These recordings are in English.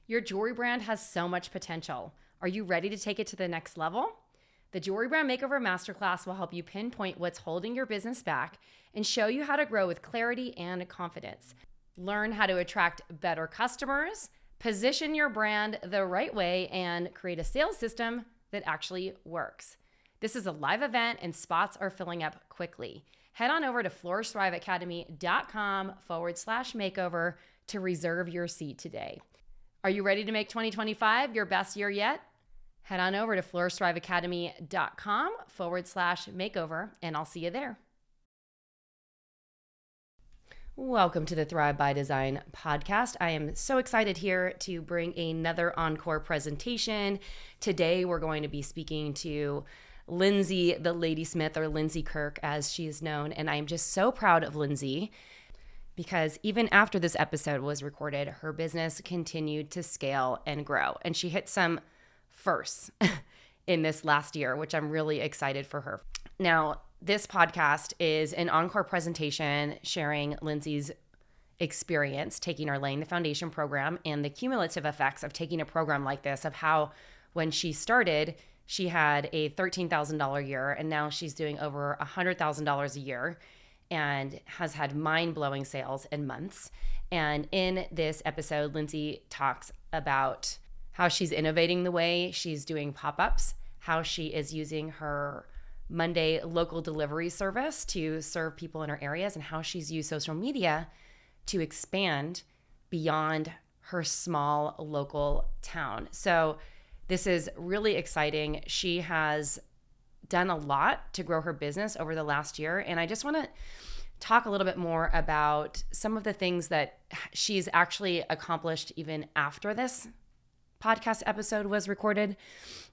Your jewelry brand has so much potential. Are you ready to take it to the next level? The Jewelry Brand Makeover Masterclass will help you pinpoint what's holding your business back and show you how to grow with clarity and confidence. Learn how to attract better customers, position your brand the right way, and create a sales system that actually works. This is a live event and spots are filling up quickly. Head on over to flourishthriveacademy.com/makeover to reserve your seat today. Are you ready to make 2025 your best year yet? Head on over to flourishthriveacademy.com/makeover and I'll see you there. Welcome to the Thrive by Design podcast. I am so excited here to bring another encore presentation. Today, we're going to be speaking to Lindsey, the Lady Smith, or Lindsey Kirk, as she is known. And I'm just so proud of Lindsey because even after this episode was recorded, her business continued to scale and grow. And she hit some firsts in this last year, which I'm really excited for her. Now, this podcast is an encore presentation sharing Lindsey's experience taking our Laying the Foundation program and the cumulative effects of taking a program like this, of how when she started, she had a $13,000 year and now she's doing over $100,000 a year and has had mind-blowing sales in months. And in this episode, Lindsey talks about how she's innovating the way she's doing pop-ups, how she is using her Monday local delivery service to serve people in her areas, and how she's used social media to expand beyond her small local town. So this is really exciting. She has done a lot to grow her business over the last year, and I just want to talk a little bit more about some of the things that she's actually accomplished even after this podcast episode was recorded.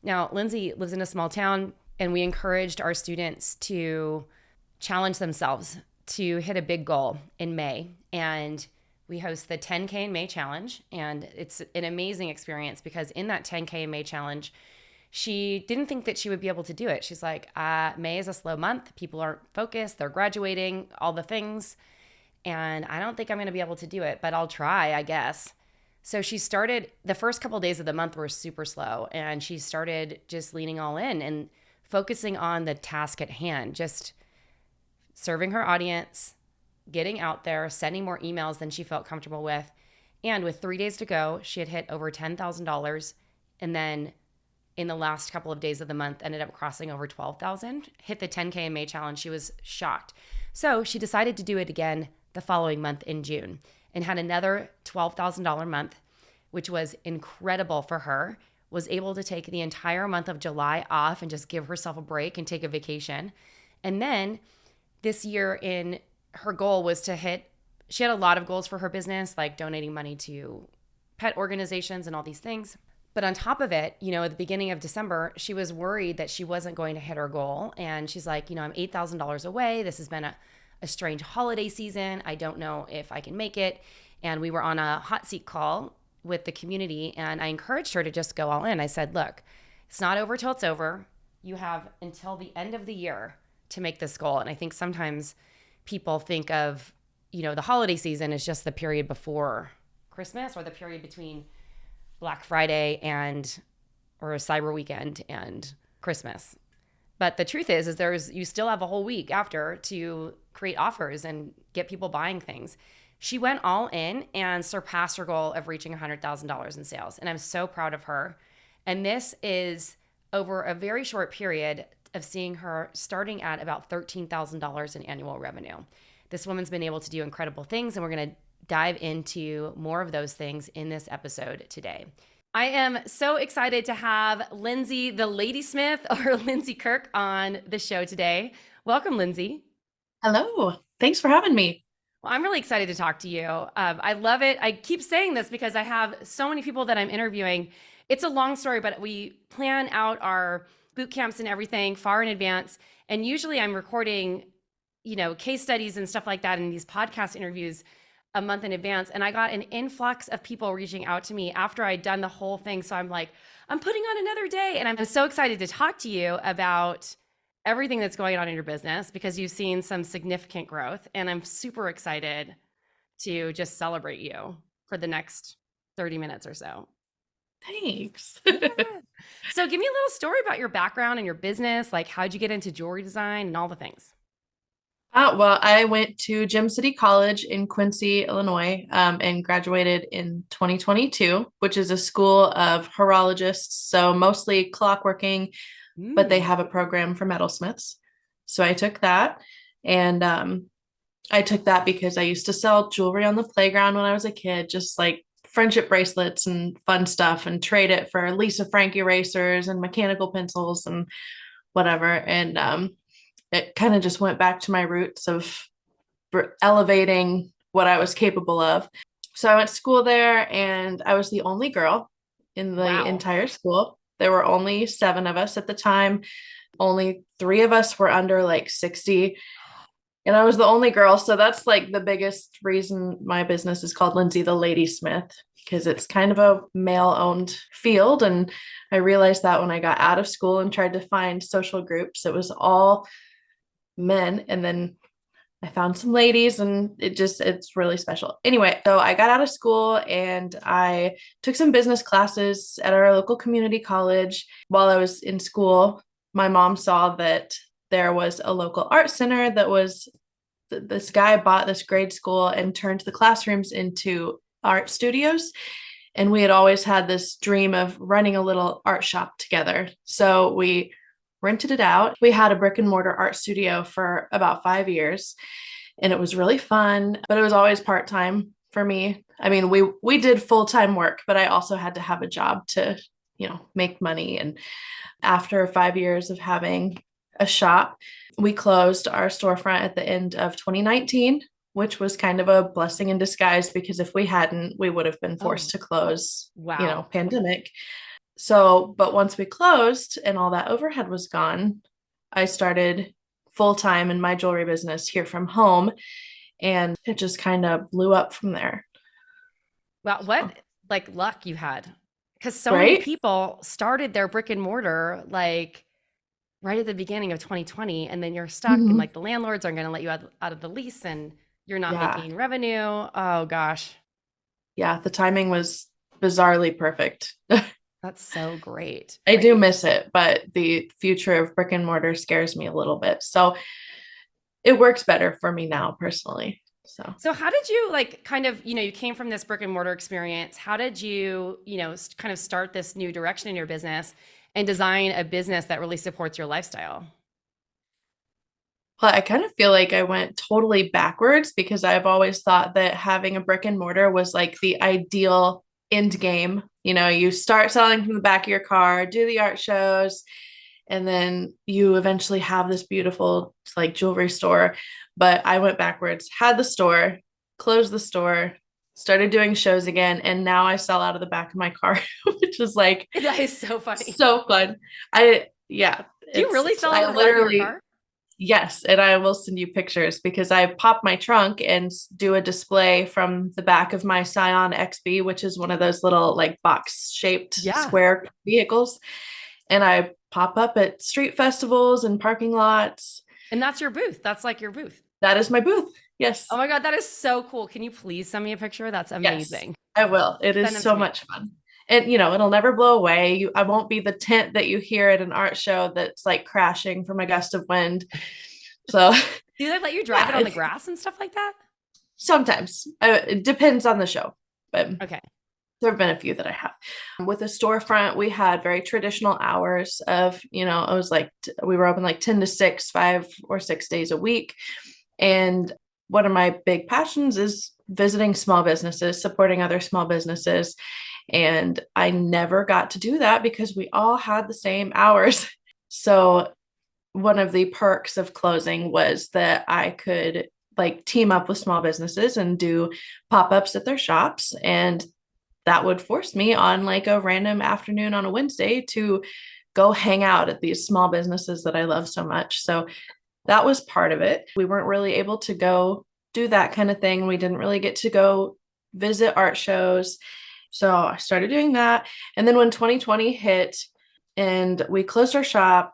Now, Lindsey lives in a small town, and we encouraged our students to challenge themselves to hit a big goal in May. And we host the 10K in May challenge. And it's an amazing experience because in that 10K in May challenge, she didn't think that she would be able to do it. She's like, May is a slow month. People aren't focused. They're graduating, all the things. And I don't think I'm going to be able to do it, but I'll try, I guess. So she started, the first couple of days of the month were super slow. And she started just leaning all in and focusing on the task at hand, just serving her audience, getting out there, sending more emails than she felt comfortable with. And with 3 days to go, she had hit over $10,000. And then in the last couple of days of the month, ended up crossing over 12,000, hit the 10K in May challenge. She was shocked. So she decided to do it again the following month in June and had another $12,000 month, which was incredible for her. Was able to take the entire month of July off and just give herself a break and take a vacation. And then this year her goal was to hit, she had a lot of goals for her business, like donating money to pet organizations and all these things. But on top of it, at the beginning of December, she was worried that she wasn't going to hit her goal. And she's like, I'm $8,000 away. This has been a strange holiday season. I don't know if I can make it. And we were on a hot seat call with the community, and I encouraged her to just go all in. I said, look, it's not over till it's over. You have until the end of the year to make this goal. And I think sometimes people think of, the holiday season is just the period before Christmas or the period between Black Friday or a Cyber Weekend and Christmas. But the truth is you still have a whole week after to create offers and get people buying things. She went all in and surpassed her goal of reaching $100,000 in sales. And I'm so proud of her. And this is over a very short period of seeing her starting at about $13,000 in annual revenue. This woman's been able to do incredible things, and we're going to dive into more of those things in this episode today. I am so excited to have Lindsey, the Lady Smith, or Lindsey Kirk, on the show today. Welcome, Lindsey. Hello. Thanks for having me. Well, I'm really excited to talk to you. I love it. I keep saying this because I have so many people that I'm interviewing. It's a long story, but we plan out our boot camps and everything far in advance. And usually I'm recording, case studies and stuff like that in these podcast interviews a month in advance. And I got an influx of people reaching out to me after I'd done the whole thing. So I'm like, I'm putting on another day. And I'm so excited to talk to you about everything that's going on in your business because you've seen some significant growth. And I'm super excited to just celebrate you for the next 30 minutes or so. Thanks. Yeah. So give me a little story about your background and your business. Like, how'd you get into jewelry design and all the things? Well, I went to Gem City College in Quincy, Illinois, and graduated in 2022, which is a school of horologists. So mostly clockworking, but they Mm. have a program for metalsmiths. So I took that. And I took that because I used to sell jewelry on the playground when I was a kid, just like friendship bracelets and fun stuff, and trade it for Lisa Frank erasers and mechanical pencils and whatever. And it kind of just went back to my roots of elevating what I was capable of. So I went to school there, and I was the only girl in the Wow. entire school. There were only 7 of us at the time. Only 3 of us were under like 60, and I was the only girl. So that's like the biggest reason my business is called Lindsey the Ladysmith, because it's kind of a male owned field. And I realized that when I got out of school and tried to find social groups, it was all men. And then I found some ladies, and it's really special. Anyway, so I got out of school and I took some business classes at our local community college. While I was in school, my mom saw that there was a local art center that was this guy bought this grade school and turned the classrooms into art studios. And we had always had this dream of running a little art shop together. So we rented it out. We had a brick and mortar art studio for about 5 years, and it was really fun, but it was always part-time for me. I mean, we did full-time work, but I also had to have a job to, make money. And after 5 years of having a shop, we closed our storefront at the end of 2019, which was kind of a blessing in disguise, because if we hadn't, we would have been Oh, forced to close, wow. pandemic. So, but once we closed and all that overhead was gone, I started full time in my jewelry business here from home, and it just kind of blew up from there. Wow. What like luck you had. Because so many Right? people started their brick and mortar like right at the beginning of 2020, and then you're stuck, and Mhm. like the landlords aren't going to let you out of the lease, and you're not Yeah. making revenue. Oh gosh. Yeah. The timing was bizarrely perfect. That's so great. I do miss it, but the future of brick and mortar scares me a little bit. So it works better for me now personally. So, So how did you like kind of, you came from this brick and mortar experience. How did you, kind of start this new direction in your business and design a business that really supports your lifestyle? but I kind of feel like I went totally backwards, because I've always thought that having a brick and mortar was like the ideal end game. You start selling from the back of your car, do the art shows, and then you eventually have this beautiful like jewelry store. But I went backwards, had the store, closed the store, started doing shows again, and now I sell out of the back of my car, which is like That is so funny. so fun. Yeah, Do you really sell out I of the back of your literally, car? yes, and I will send you pictures, because I pop my trunk and do a display from the back of my Scion XB, which is one of those little like box shaped Yeah. square vehicles. And I pop up at street festivals and parking lots. And that's your booth. That's like your booth. That is my booth. Oh Yes. my God, that is so cool. Can you please send me a picture? That's Yes, amazing. I will. It Send is them to so me. much fun. And it'll never blow away. I won't be the tent that you hear at an art show that's like crashing from a gust of wind. So Do they let you drive it yeah, on the it's grass and stuff like that? sometimes it depends on the show, but Okay. there have been a few that I have. With a storefront, we had very traditional hours of, it was like we were open like 10 to 6, 5 or 6 days a week. And one of my big passions is visiting small businesses, supporting other small businesses. And I never got to do that because we all had the same hours. So one of the perks of closing was that I could like team up with small businesses and do pop-ups at their shops, and that would force me on like a random afternoon on a Wednesday to go hang out at these small businesses that I love so much. So that was part of it. We weren't really able to go do that kind of thing. We didn't really get to go visit art shows. So I started doing that. And then when 2020 hit and we closed our shop,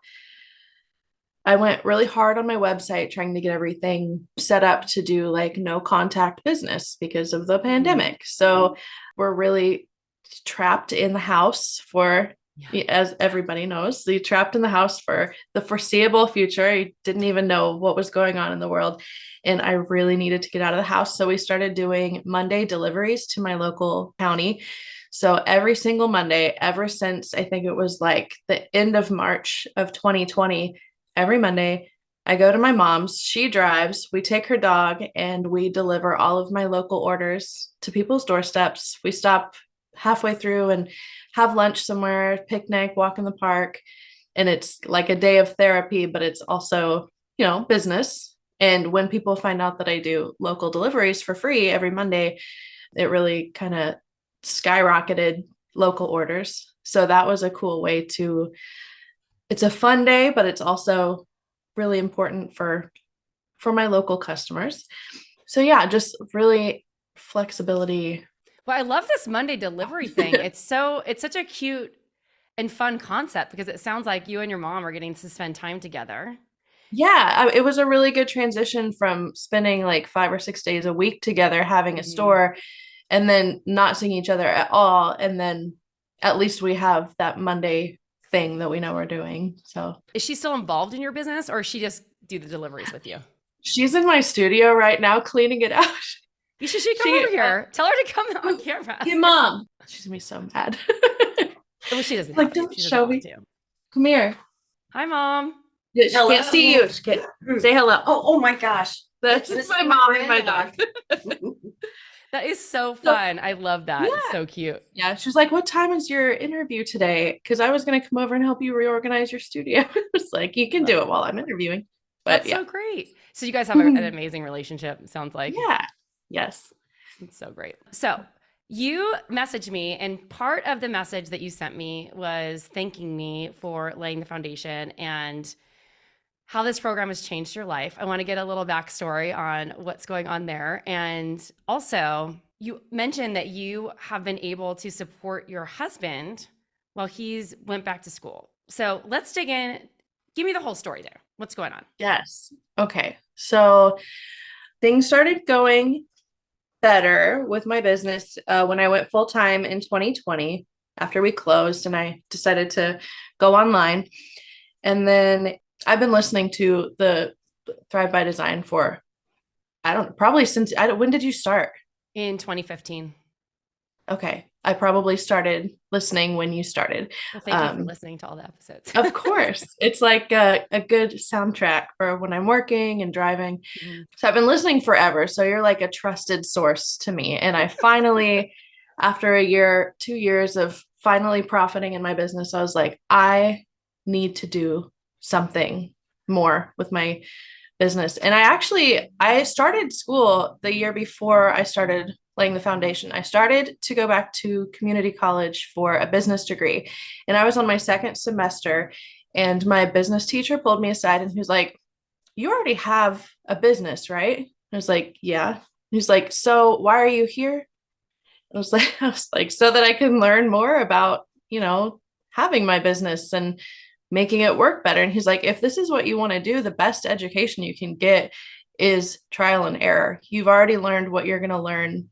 I went really hard on my website trying to get everything set up to do like no contact business because of the Mm. pandemic. So we're really trapped in the house for, Yeah. as everybody knows, he trapped in the house for the foreseeable future. He didn't even know what was going on in the world. And I really needed to get out of the house. So we started doing Monday deliveries to my local county. So every single Monday, ever since I think it was like the end of March of 2020, every Monday, I go to my mom's, she drives, we take her dog, and we deliver all of my local orders to people's doorsteps. We stop halfway through and have lunch somewhere, picnic, walk in the park. And it's like a day of therapy, but it's also, business. And when people find out that I do local deliveries for free every Monday, it really kind of skyrocketed local orders. So that was a cool way to, it's a fun day, but it's also really important for my local customers. So yeah, just really flexibility. Well, I love this Monday delivery thing. It's such a cute and fun concept because it sounds like you and your mom are getting to spend time together. Yeah, it was a really good transition from spending like 5 or 6 days a week together, having a store, and then not seeing each other at all. And then at least we have that Monday thing that we know we're doing. So Is she still involved in your business or she just do the deliveries with you? she's in my studio right now cleaning it out. You should come over here. Tell her to come on camera. Hey, Mom. She's gonna be so mad. Well, she doesn't Like, have to. don't She doesn't show want me. to. Come here. Hi, Mom. She can't see you. She can't. Say hello. Oh my gosh. That's my mom and my dog. That is so fun. I love that. Yeah. It's so cute. Yeah, she was like, "What time is your interview today?" Because I was gonna come over and help you reorganize your studio. It's like, you can do it while I'm interviewing. But That's yeah. so great. So you guys have an amazing relationship, it sounds like. Yeah. Yes. It's so great. So you messaged me, and part of the message that you sent me was thanking me for laying the foundation and how this program has changed your life. I want to get a little backstory on what's going on there. And also, you mentioned that you have been able to support your husband while he's went back to school. So let's dig in. Give me the whole story there. What's going on? Yes. Okay. So things started going better with my business when I went full time in 2020 after we closed and I decided to go online. And then I've been listening to the Thrive by Design for, I don't know, probably since, when did you start? In 2015. Okay. I probably started listening when you started. Well, thank you for listening to all the episodes. Of course. It's like a good soundtrack for when I'm working and driving. Mhm. So I've been listening forever. So you're like a trusted source to me. And I finally, after a year, 2 years of finally profiting in my business, I was like, I need to do something more with my business. And I started school the year before I started laying the foundation. I started to go back to community college for a business degree. And I was on my second semester, and my business teacher pulled me aside and he was like, "You already have a business, right?" I was like, "Yeah." He's like, "So why are you here?" I was like, "So that I can learn more about, having my business and making it work better." And he's like, "If this is what you want to do, the best education you can get is trial and error. You've already learned what you're going to learn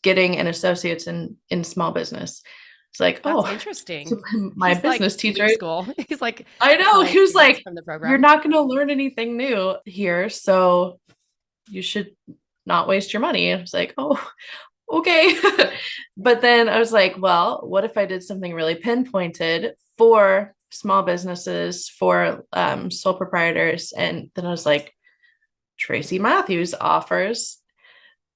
getting an associate's in small business." It's like, That's oh, interesting. so my He's business like teacher school. He's like, I know, he was like, from the program. "You're not going to learn anything new here, so you should not waste your money." And I was like, "Oh, okay." But then I was like, well, what if I did something really pinpointed for small businesses, for sole proprietors? And then I was like, Tracy Matthews offers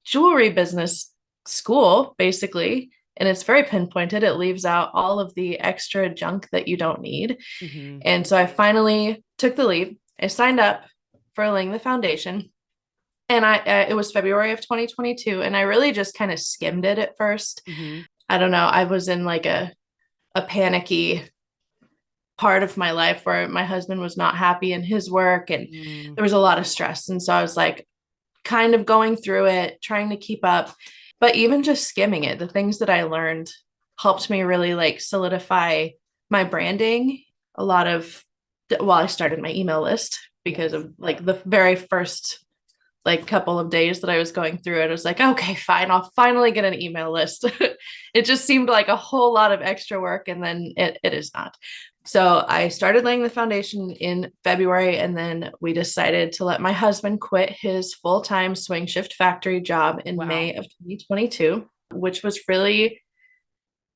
jewelry business school, basically. And it's very pinpointed. It leaves out all of the extra junk that you don't need. Mm-hmm. And so I finally took the leap. I signed up for laying the foundation. And it was February of 2022. And I really just kind of skimmed it at first. Mm-hmm. I don't know. I was in like a panicky part of my life where my husband was not happy in his work and there was a lot of stress. And so I was like kind of going through it, trying to keep up, but even just skimming it, the things that I learned helped me really like solidify my branding. I started my email list because of like the very first like couple of days that I was going through it. I was like, okay, fine. I'll finally get an email list. It just seemed like a whole lot of extra work. And then it is not. So I started laying the foundation in February, and then we decided to let my husband quit his full-time swing shift factory job in Wow. May of 2022, which was really,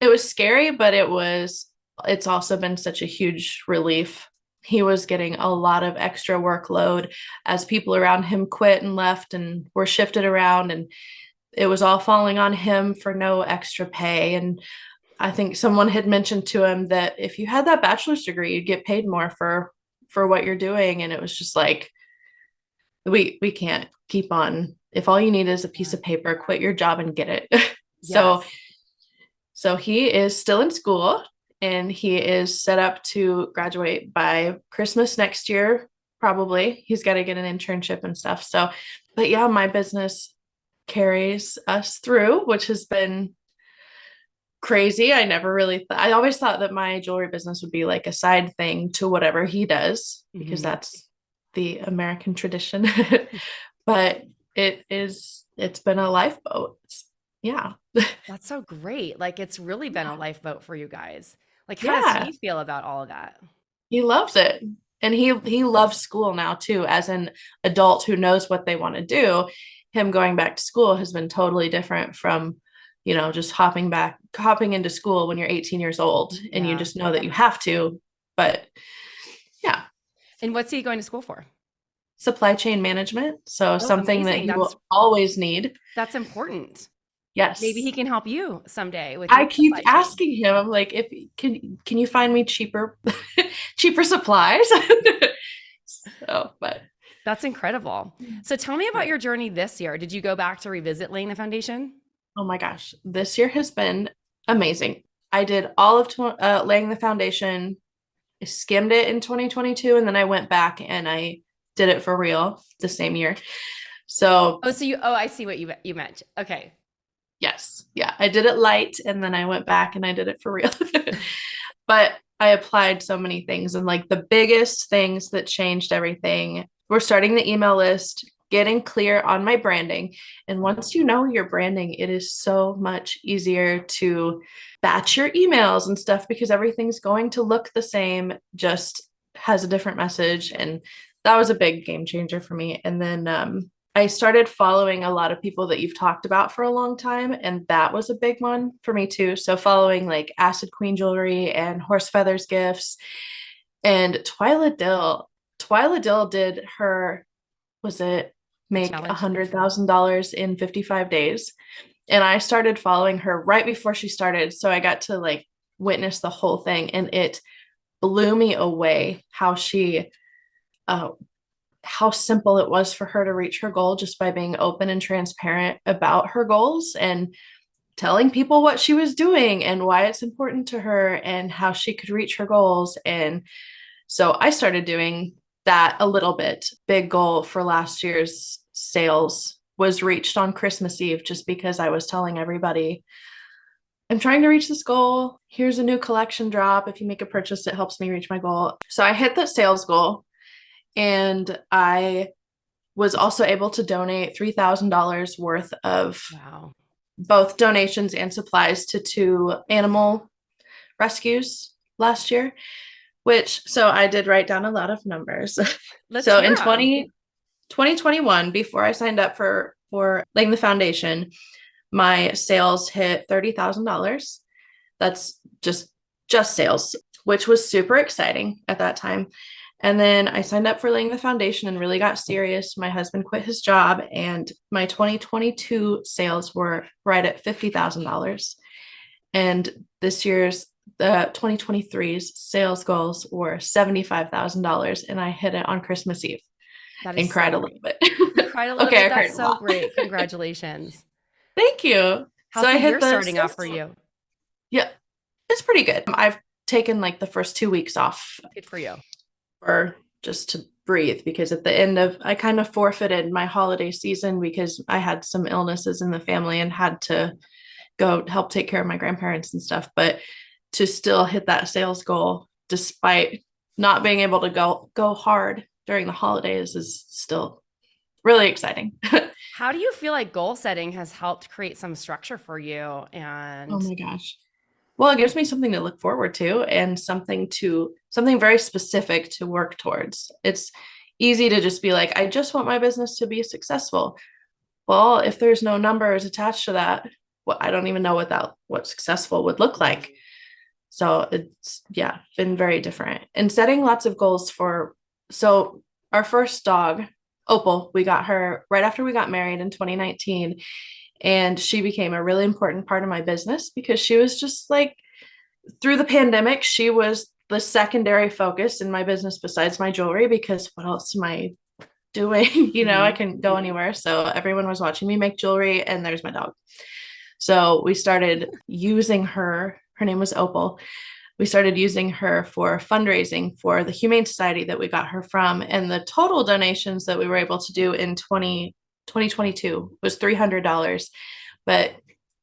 it was scary, but it's also been such a huge relief. He was getting a lot of extra workload as people around him quit and left and were shifted around, and it was all falling on him for no extra pay. And I think someone had mentioned to him that if you had that bachelor's degree, you'd get paid more for what you're doing. And it was just like, we can't keep on. If all you need is a piece of paper, quit your job and get it. Yes. So he is still in school, and he is set up to graduate by Christmas next year. Probably he's got to get an internship and stuff. So, but yeah, my business carries us through, which has been crazy. I never really I always thought that my jewelry business would be like a side thing to whatever he does, because that's the American tradition. But it's been a lifeboat. Yeah. That's so great. Like, it's really been a lifeboat for you guys. Like, how Yeah. does he feel about all of that? He loves it. And he loves school now too, as an adult who knows what they want to do. Him going back to school has been totally different from, just hopping into school when you're 18 years old and you Yeah. just know that you have to. But yeah. And what's he going to school for? Supply chain management. So something that amazing. you will always need. That's important. Yes. Maybe he can help you someday with I your keep supply chain. asking him, I'm like, if can you find me cheaper supplies? But That's incredible. So tell me about your journey this year. Did you go back to revisit laying the foundation? oh my gosh, this year has been amazing. I did all of laying the foundation. I skimmed it in 2022, and then I went back and I did it for real the same year. So I see what you meant. Okay. yes. Yeah. I did it light, and then I went back and I did it for real. But I applied so many things, and like the biggest things that changed everything, we're starting the email list, getting clear on my branding. And once you know your branding, it is so much easier to batch your emails and stuff, because everything's going to look the same, just has a different message. And that was a big game changer for me. And then I started following a lot of people that you've talked about for a long time, and that was a big one for me too. So following like Acid Queen Jewelry and Horse Feathers Gifts and Twyla Dill. Twyla Dill did her, was it make $100,000 in 55 days? And I started following her right before she started. So I got to like witness the whole thing, and it blew me away how simple it was for her to reach her goal just by being open and transparent about her goals and telling people what she was doing and why it's important to her and how she could reach her goals. And so I started doing that a little bit. Big goal for last year's sales was reached on Christmas Eve, just because I was telling everybody, I'm trying to reach this goal. Here's a new collection drop. If you make a purchase, it helps me reach my goal. So I hit that sales goal. And I was also able to donate $3,000 worth of both donations and supplies to 2 animal rescues last year, so I did write down a lot of numbers. So in 2021, before I signed up for laying the foundation, my sales hit $30,000. That's just sales, which was super exciting at that time. And then I signed up for laying the foundation and really got serious. My husband quit his job, and my 2022 sales were right at $50,000. And this year's, the 2023's sales goals were $75,000, and I hit it on Christmas Eve. That is and cried a little bit. You cried a little bit. That's so great. Congratulations. Thank you. How's the year starting off for you? Yeah, it's pretty good. I've taken like the first 2 weeks off. Good for you. Or just to breathe, because at the end of, I kind of forfeited my holiday season because I had some illnesses in the family and had to go help take care of my grandparents and stuff. But to still hit that sales goal, despite not being able to go hard during the holidays, is still really exciting. How do you feel like goal setting has helped create some structure for you? Oh And my gosh. Well, it gives me something to look forward to and something very specific to work towards. It's easy to just be like, I just want my business to be successful. Well, if there's no numbers attached to that, well, I don't even know what successful would look like. So it's, yeah, been very different. And setting lots of goals so our first dog, Opal, we got her right after we got married in 2019. And she became a really important part of my business because she was just like, through the pandemic, she was the secondary focus in my business besides my jewelry, because what else am I doing? I couldn't go anywhere. So everyone was watching me make jewelry, and there's my dog. So we started using her. Her name was Opal. We started using her for fundraising for the Humane Society that we got her from. And the total donations that we were able to do in 2022 was $300. But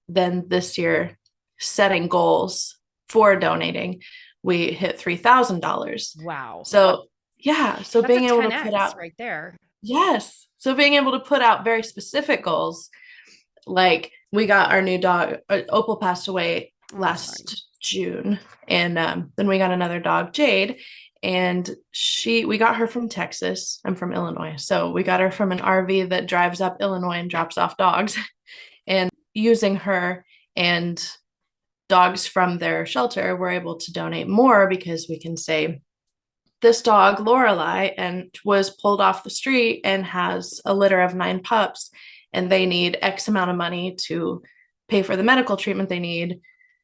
then this year, setting goals for donating, we hit $3,000. wow. So yeah, so That's being a able to 10x put out, right there. yes, so being able to put out very specific goals, like we got our new dog, Opal passed away last June, and then we got another dog, Jade, and we got her from Texas. I'm from Illinois, so we got her from an RV that drives up Illinois and drops off dogs. And using her and dogs from their shelter, we're able to donate more because we can say, this dog, Lorelei, and was pulled off the street and has a litter of 9 pups, and they need X amount of money to pay for the medical treatment they need.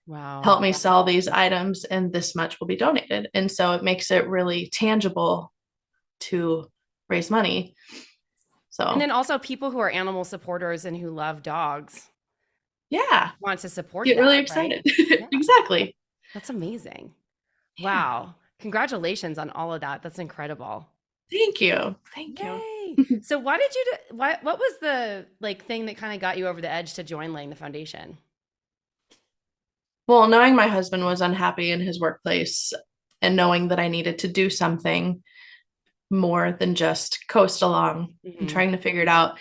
Wow. Help me sell these items, and this much will be donated. And so it makes it really tangible to raise money. So, And then also people who are animal supporters and who love dogs yeah, want to support get that, really right? excited. Yeah. Exactly. That's amazing. Yeah. Wow. Congratulations on all of that. That's incredible. Thank you. Thank Yay. you. So why did you what was the thing that kind of got you over the edge to join laying the foundation? Well, knowing my husband was unhappy in his workplace and knowing that I needed to do something more than just coast along and trying to figure it out.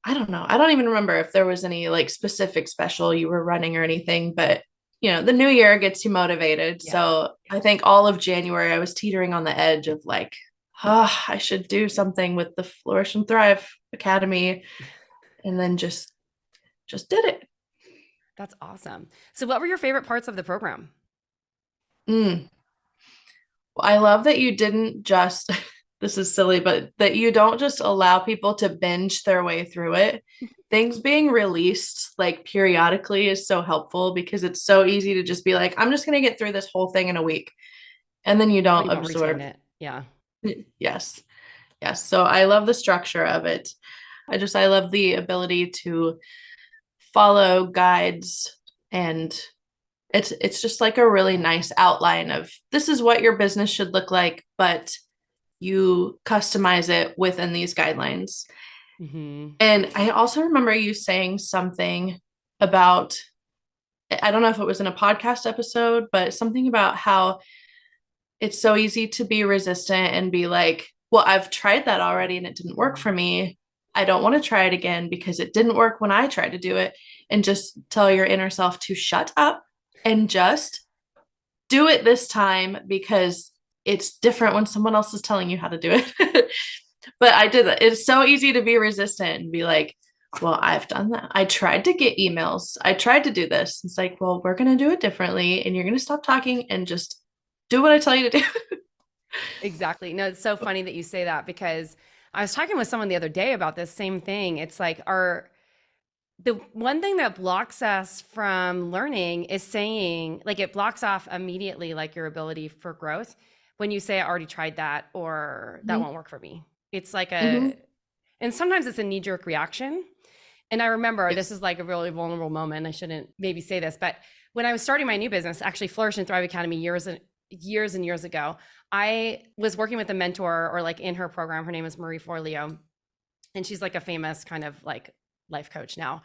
I don't know. I don't even remember if there was any like specific special you were running or anything, but the new year gets you motivated. Yeah. So I think all of January I was teetering on the edge of like, I should do something with the Flourish and Thrive Academy. And then just did it. That's awesome. So what were your favorite parts of the program? Well, I love that you didn't just, this is silly, but that you don't just allow people to binge their way through it. Things being released like periodically is so helpful, because it's so easy to just be like, I'm just going to get through this whole thing in a week. And then you don't absorb it. Yeah. Yes. Yes. So I love the structure of it. I love the ability to follow guides, and it's just like a really nice outline of this is what your business should look like, but you customize it within these guidelines. And I also remember you saying something about, I don't know if it was in a podcast episode, but something about how it's so easy to be resistant and be like, well, I've tried that already and it didn't work for me. I don't want to try it again because it didn't work when I tried to do it. And just tell your inner self to shut up and just do it this time, because it's different when someone else is telling you how to do it. But I did that. It's so easy to be resistant and be like, well, I've done that. I tried to get emails. I tried to do this. It's like, well, we're going to do it differently, and you're going to stop talking and just do what I tell you to do. Exactly. No, it's so funny that you say that, because I was talking with someone the other day about this same thing. It's like the one thing that blocks us from learning is saying, like, it blocks off immediately, like your ability for growth when you say, I already tried that, or that won't work for me. It's like and sometimes it's a knee-jerk reaction. And I remember this is like a really vulnerable moment. I shouldn't maybe say this, but when I was starting my new business, actually Flourish and Thrive Academy years and years ago, I was working with a mentor, or like in her program. Her name is Marie Forleo, and she's like a famous kind of like life coach now.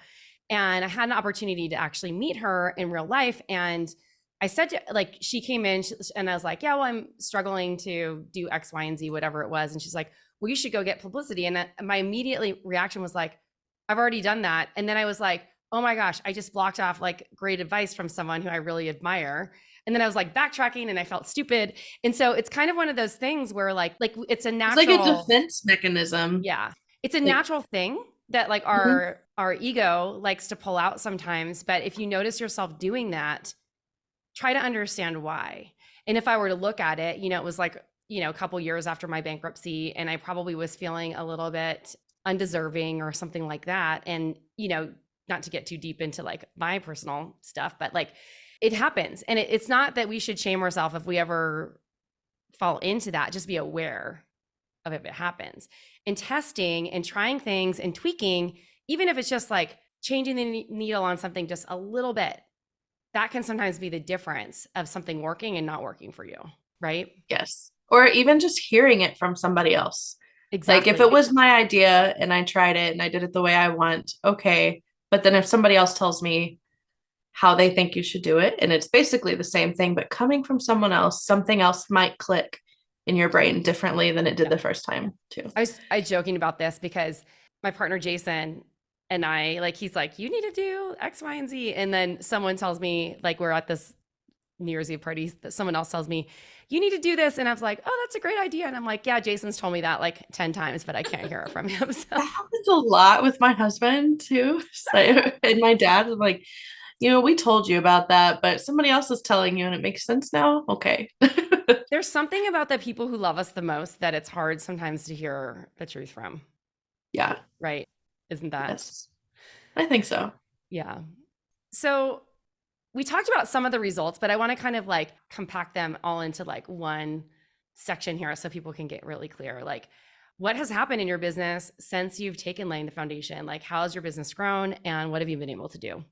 And I had an opportunity to actually meet her in real life. And I said, like, she came in and I was like, yeah, well, I'm struggling to do X, Y, and Z, whatever it was. And she's like, well, you should go get publicity. And my immediate reaction was like, I've already done that. And then I was like, oh my gosh, I just blocked off like great advice from someone who I really admire. And then I was like backtracking and I felt stupid. And so it's kind of one of those things where like it's a natural, it's like a defense mechanism. yeah, it's a natural thing that like our ego likes to pull out sometimes. But if you notice yourself doing that, try to understand why. And if I were to look at it, it was like, a couple years after my bankruptcy, and I probably was feeling a little bit undeserving or something like that. And, not to get too deep into like my personal stuff, but like it happens. And it's not that we should shame ourselves if we ever fall into that. Just be aware of if it happens. And testing and trying things and tweaking, even if it's just like changing the needle on something just a little bit, that can sometimes be the difference of something working and not working for you, right? Yes. Or even just hearing it from somebody else. Exactly. Like if it was my idea and I tried it and I did it the way I want, okay. But then if somebody else tells me how they think you should do it, and it's basically the same thing, but coming from someone else, something else might click in your brain differently than it did the first time too. I was joking about this because my partner, Jason, and I, like, he's like, you need to do X, Y, and Z. And then someone tells me, like, we're at this New Year's Eve party, someone else tells me, you need to do this. And I was like, oh, that's a great idea. And I'm like, yeah, Jason's told me that like 10 times, but I can't hear it from him. So. That happens a lot with my husband too. And my dad was like, we told you about that, but somebody else is telling you and it makes sense now. Okay. There's something about the people who love us the most that it's hard sometimes to hear the truth from. Yeah. Right. Isn't that? Yes. I think so. Yeah. So we talked about some of the results, but I want to kind of like compact them all into like one section here so people can get really clear. Like, what has happened in your business since you've taken laying the foundation? Like, how has your business grown and what have you been able to do?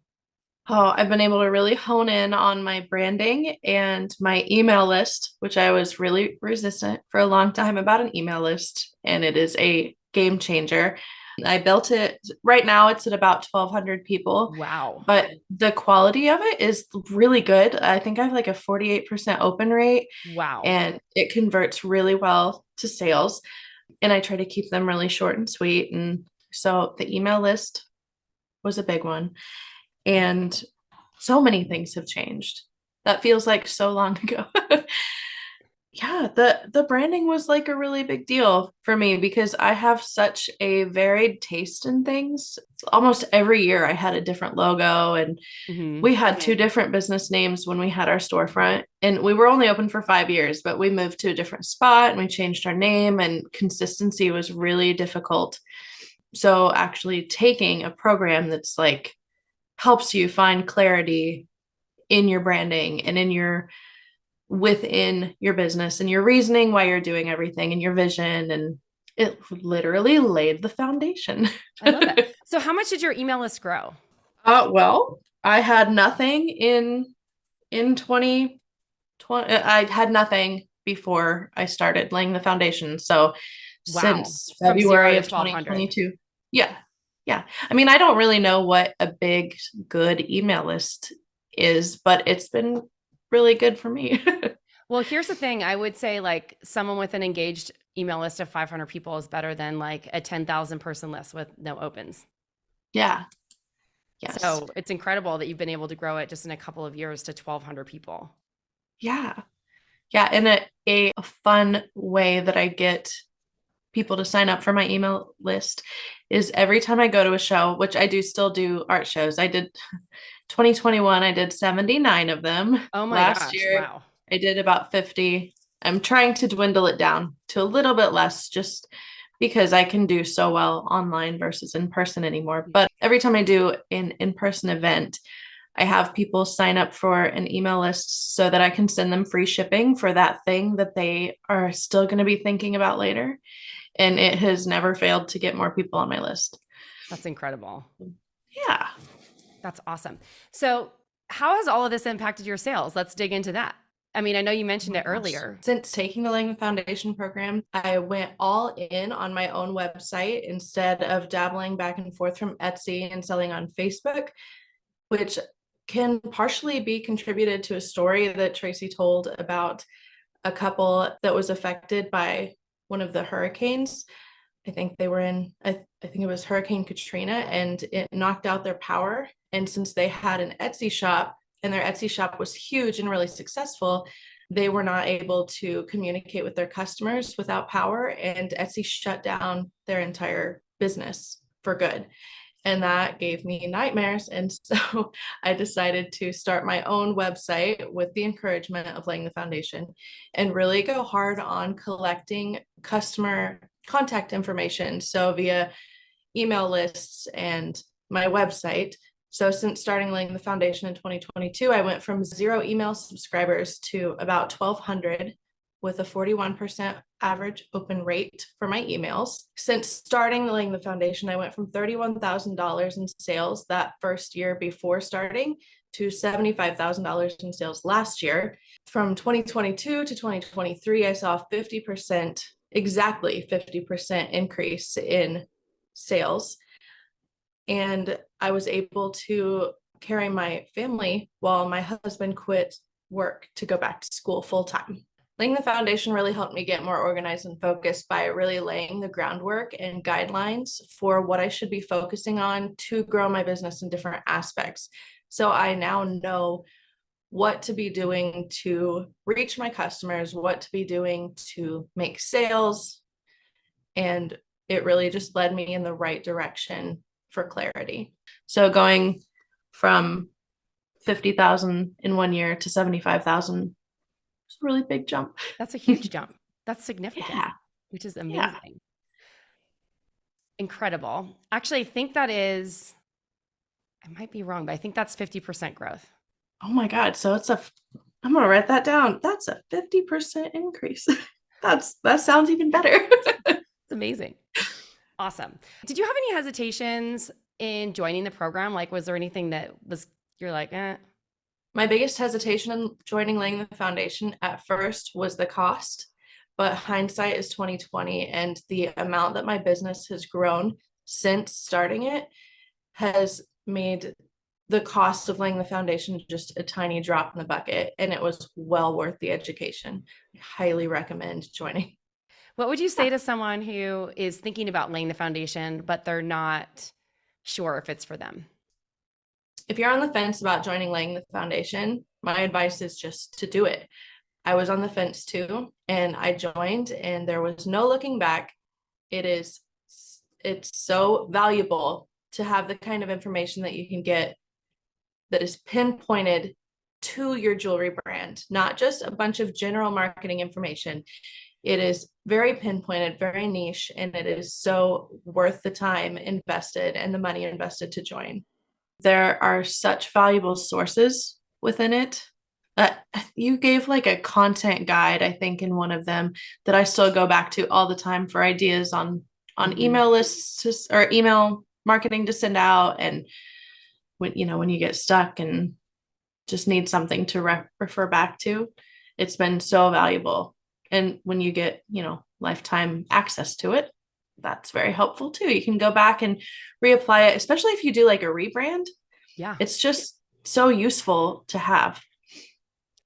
Oh, I've been able to really hone in on my branding and my email list, which I was really resistant for a long time about an email list, and it is a game changer. I built it. Right now it's at about 1,200 people. Wow. But the quality of it is really good. I think I have like a 48% open rate. Wow. And it converts really well to sales. And I try to keep them really short and sweet. And so the email list was a big one. And so many things have changed. That feels like so long ago. Yeah, the branding was like a really big deal for me because I have such a varied taste in things. Almost every year I had a different logo, and we had 2 different business names when we had our storefront, and we were only open for 5 years, but we moved to a different spot and we changed our name, and consistency was really difficult. So actually taking a program that's like helps you find clarity in your branding and within your business and your reasoning why you're doing everything and your vision, and it literally laid the foundation. I love that. So how much did your email list grow? Well, I had nothing in 2020. I had nothing before I started laying the foundation. So since February of 2022. Yeah. I mean, I don't really know what a big, good email list is, but it's been really good for me. Well, here's the thing. I would say like someone with an engaged email list of 500 people is better than like a 10,000 person list with no opens. Yeah. Yes. So it's incredible that you've been able to grow it just in a couple of years to 1,200 people. Yeah. And a fun way that I get people to sign up for my email list is every time I go to a show, which I do still do art shows. I did 2021, I did 79 of them. Oh my Last gosh, year, wow. I did about 50. I'm trying to dwindle it down to a little bit less just because I can do so well online versus in person anymore. But every time I do an in-person event, I have people sign up for an email list so that I can send them free shipping for that thing that they are still going to be thinking about later. And it has never failed to get more people on my list. That's incredible. Yeah. That's awesome. So how has all of this impacted your sales? Let's dig into that. I mean, I know you mentioned it earlier. Since taking the Laying the Foundation program, I went all in on my own website instead of dabbling back and forth from Etsy and selling on Facebook, which can partially be contributed to a story that Tracy told about a couple that was affected by one of the hurricanes. I think they were I think it was Hurricane Katrina, and it knocked out their power. And since they had an Etsy shop and their Etsy shop was huge and really successful, they were not able to communicate with their customers without power, and Etsy shut down their entire business for good. And that gave me nightmares. And so I decided to start my own website with the encouragement of laying the foundation and really go hard on collecting customer contact information. So via email lists and my website. So since starting laying the foundation in 2022, I went from 0 email subscribers to about 1,200 with a 41% average open rate for my emails. Since starting laying the foundation, I went from $31,000 in sales that first year before starting to $75,000 in sales last year. From 2022 to 2023, I saw a 50%, exactly 50% increase in sales. And I was able to carry my family while my husband quit work to go back to school full time. Laying the foundation really helped me get more organized and focused by really laying the groundwork and guidelines for what I should be focusing on to grow my business in different aspects. So I now know what to be doing to reach my customers, what to be doing to make sales. And it really just led me in the right direction for clarity. So going from 50,000 in 1 year to 75,000, it's a really big jump. That's a huge jump. That's significant, Yeah. which is amazing. Yeah. Incredible. Actually, I think that is, I might be wrong, but I think that's 50% growth. Oh my God. So I'm going to write that down. That's a 50% increase. That sounds even better. It's amazing. Awesome. Did you have any hesitations in joining the program? Like, was there anything that you're like, eh? My biggest hesitation in joining laying the foundation at first was the cost, but hindsight is 2020, and the amount that my business has grown since starting it has made the cost of laying the foundation just a tiny drop in the bucket, and it was well worth the education. I highly recommend joining. What would you say to someone who is thinking about laying the foundation, but they're not sure if it's for them? If you're on the fence about joining laying the foundation, my advice is just to do it. I was on the fence too, and I joined, and there was no looking back. It's so valuable to have the kind of information that you can get that is pinpointed to your jewelry brand, not just a bunch of general marketing information. It is very pinpointed, very niche, and it is so worth the time invested and the money invested to join. There are such valuable sources within it. You gave like a content guide, I think, in one of them that I still go back to all the time for ideas on email lists or email marketing to send out. And when you get stuck and just need something to refer back to, it's been so valuable. And when you get, lifetime access to it, that's very helpful too. You can go back and reapply it, especially if you do like a rebrand. Yeah. It's just so useful to have.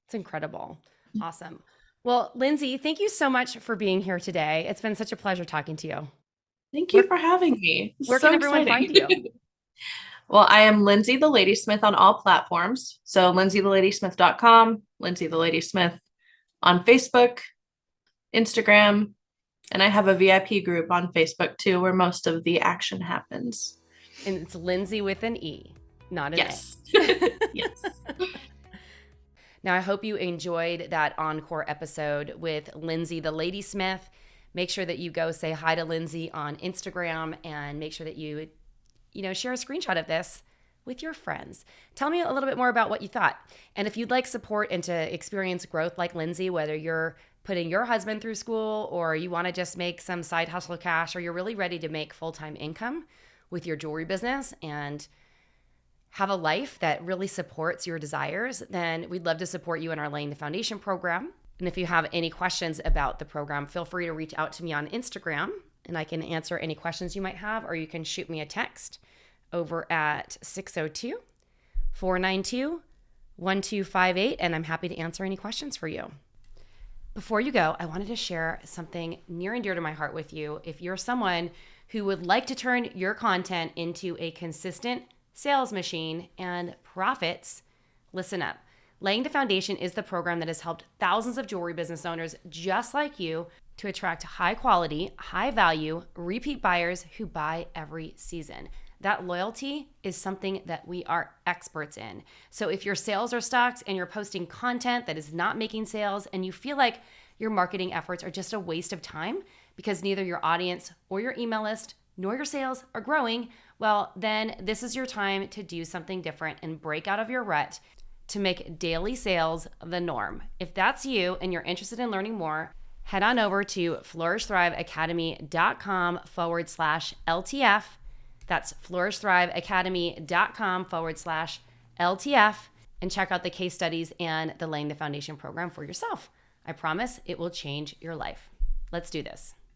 It's incredible. Awesome. Well, Lindsey, thank you so much for being here today. It's been such a pleasure talking to you. Thank you for having me. Where can everyone find you? Well, I am Lindsey the Ladysmith on all platforms. So lindseytheladysmith.com, Lindsey the Ladysmith on Facebook, Instagram, and I have a VIP group on Facebook too, where most of the action happens. And it's Lindsey with an E, not an yes. A. Yes. Now, I hope you enjoyed that encore episode with Lindsey the Ladysmith. Make sure that you go say hi to Lindsey on Instagram, and make sure that you share a screenshot of this with your friends. Tell me a little bit more about what you thought. And if you'd like support and to experience growth like Lindsey, whether you're putting your husband through school or you want to just make some side hustle cash, or you're really ready to make full-time income with your jewelry business and have a life that really supports your desires, then we'd love to support you in our Laying the Foundation program. And if you have any questions about the program, feel free to reach out to me on Instagram, and I can answer any questions you might have, or you can shoot me a text over at 492-1258, and I'm happy to answer any questions for you. Before you go, I wanted to share something near and dear to my heart with you. If you're someone who would like to turn your content into a consistent sales machine and profits, listen up. Laying the Foundation is the program that has helped thousands of jewelry business owners just like you to attract high quality, high value, repeat buyers who buy every season. That loyalty is something that we are experts in. So if your sales are stuck and you're posting content that is not making sales and you feel like your marketing efforts are just a waste of time because neither your audience or your email list nor your sales are growing, well, then this is your time to do something different and break out of your rut to make daily sales the norm. If that's you and you're interested in learning more, head on over to flourishthriveacademy.com/LTF. That's flourishthriveacademy.com/LTF, and check out the case studies and the Laying the Foundation program for yourself. I promise it will change your life. Let's do this.